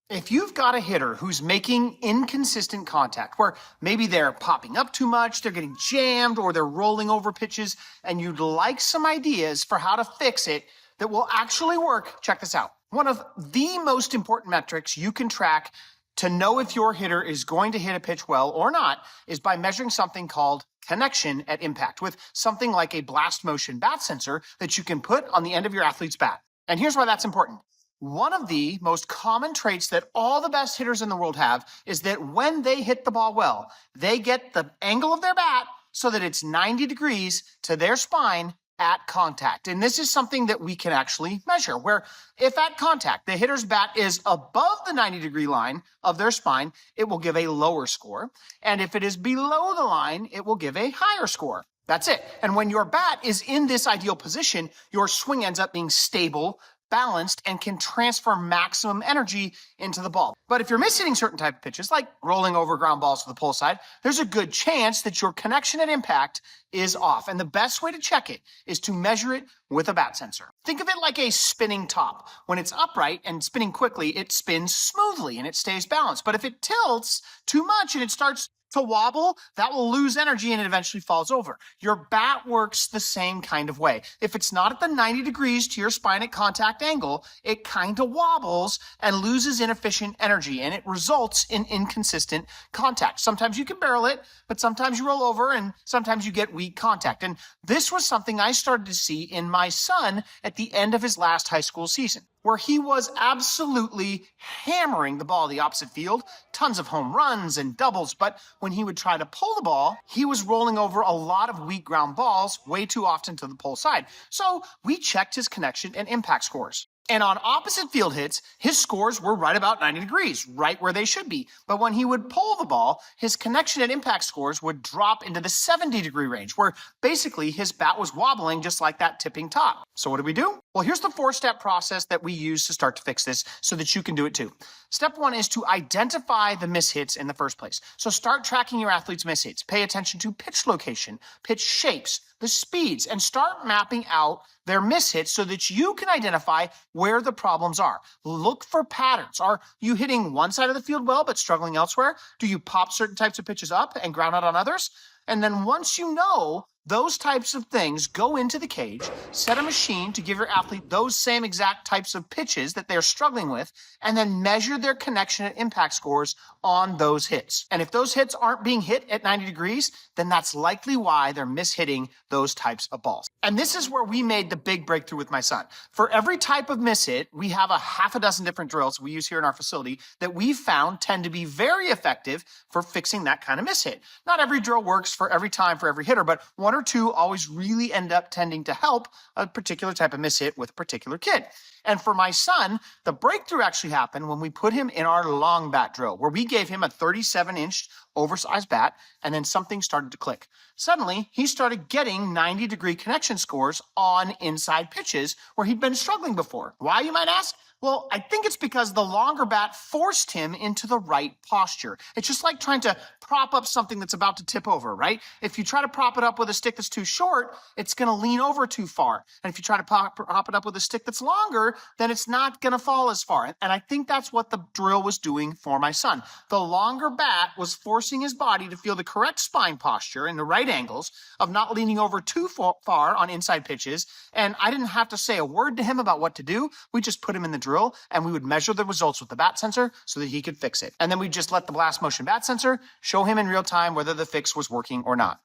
If you've got a hitter who's making inconsistent contact, where maybe they're popping up too much, they're getting jammed, or they're rolling over pitches, and you'd like some ideas for how to fix it that will actually work, check this out. One of the most important metrics you can track to know if your hitter is going to hit a pitch well or not is by measuring something called connection at impact with something like a blast motion bat sensor that you can put on the end of your athlete's bat. And here's why that's important. One of the most common traits that all the best hitters in the world have is that when they hit the ball well, they get the angle of their bat so that it's 90 degrees to their spine at contact. And this is something that we can actually measure, where if at contact, the hitter's bat is above the 90-degree line of their spine, it will give a lower score. And if it is below the line, it will give a higher score. That's it. And when your bat is in this ideal position, your swing ends up being stable, balanced, and can transfer maximum energy into the ball. But if you're mishitting certain type of pitches, like rolling over ground balls to the pull side, there's a good chance that your connection at impact is off. And the best way to check it is to measure it with a bat sensor. Think of it like a spinning top. When it's upright and spinning quickly, it spins smoothly and it stays balanced. But if it tilts too much and it starts to wobble, that will lose energy and it eventually falls over. Your bat works the same kind of way. If it's not at the 90 degrees to your spine at contact angle, it kind of wobbles and loses inefficient energy, and it results in inconsistent contact. Sometimes you can barrel it, but sometimes you roll over and sometimes you get weak contact. And this was something I started to see in my son at the end of his last high school season, where he was absolutely hammering the ball the opposite field, tons of home runs and doubles, but when he would try to pull the ball, he was rolling over a lot of weak ground balls way too often to the pull side. So we checked his connection and impact scores. And on opposite field hits, his scores were right about 90 degrees, right where they should be. But when he would pull the ball, his connection and impact scores would drop into the 70-degree range, where basically his bat was wobbling just like that tipping top. So what do? Well, here's the 4-step process that we use to start to fix this so that you can do it too. Step 1 is to identify the mishits in the first place. So start tracking your athlete's mishits. Pay attention to pitch location, pitch shapes, the speeds, and start mapping out their mishits so that you can identify where the problems are. Look for patterns. Are you hitting one side of the field well but struggling elsewhere? Do you pop certain types of pitches up and ground out on others? And then once you know those types of things, go into the cage, set a machine to give your athlete those same exact types of pitches that they're struggling with, and then measure their connection and impact scores on those hits. And if those hits aren't being hit at 90 degrees, then that's likely why they're mishitting those types of balls. And this is where we made the big breakthrough with my son. For every type of mishit, we have a half a dozen different drills we use here in our facility that we've found tend to be very effective for fixing that kind of mishit. Not every drill works for every time for every hitter, but one or two always really end up tending to help a particular type of mishit with a particular kid. And for my son, the breakthrough actually happened when we put him in our long bat drill, where we gave him a 37-inch oversized bat, and then something started to click. Suddenly, he started getting 90-degree connection scores on inside pitches where he'd been struggling before. Why, you might ask? Well, I think it's because the longer bat forced him into the right posture. It's just like trying to prop up something that's about to tip over, right? If you try to prop it up with a stick that's too short, it's going to lean over too far. And if you try to prop it up with a stick that's longer, then it's not going to fall as far. And I think that's what the drill was doing for my son. The longer bat was forcing his body to feel the correct spine posture and the right angles of not leaning over too far on inside pitches. And I didn't have to say a word to him about what to do. We just put him in the drill, and we would measure the results with the bat sensor so that he could fix it. And then we just let the blast motion bat sensor show him in real time whether the fix was working or not.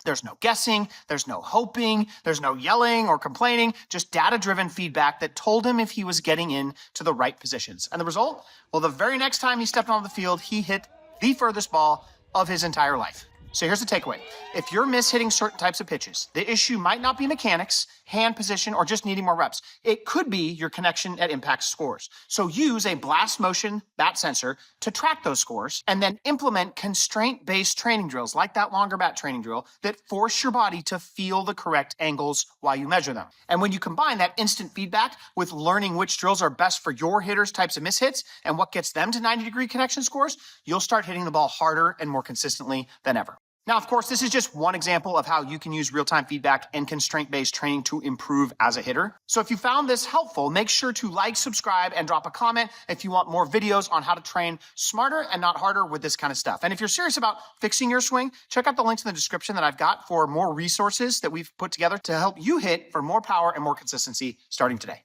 There's no guessing, there's no hoping, there's no yelling or complaining, just data-driven feedback that told him if he was getting in to the right positions. And the result? Well, the very next time he stepped onto the field, he hit the furthest ball of his entire life. So here's the takeaway. If you're mishitting certain types of pitches, the issue might not be mechanics, hand position, or just needing more reps. It could be your connection at impact scores. So use a blast motion bat sensor to track those scores, and then implement constraint-based training drills like that longer bat training drill that force your body to feel the correct angles while you measure them. And when you combine that instant feedback with learning which drills are best for your hitters' types of mishits and what gets them to 90-degree connection scores, you'll start hitting the ball harder and more consistently than ever. Now, of course, this is just one example of how you can use real-time feedback and constraint-based training to improve as a hitter. So if you found this helpful, make sure to like, subscribe, and drop a comment if you want more videos on how to train smarter and not harder with this kind of stuff. And if you're serious about fixing your swing, check out the links in the description that I've got for more resources that we've put together to help you hit for more power and more consistency starting today.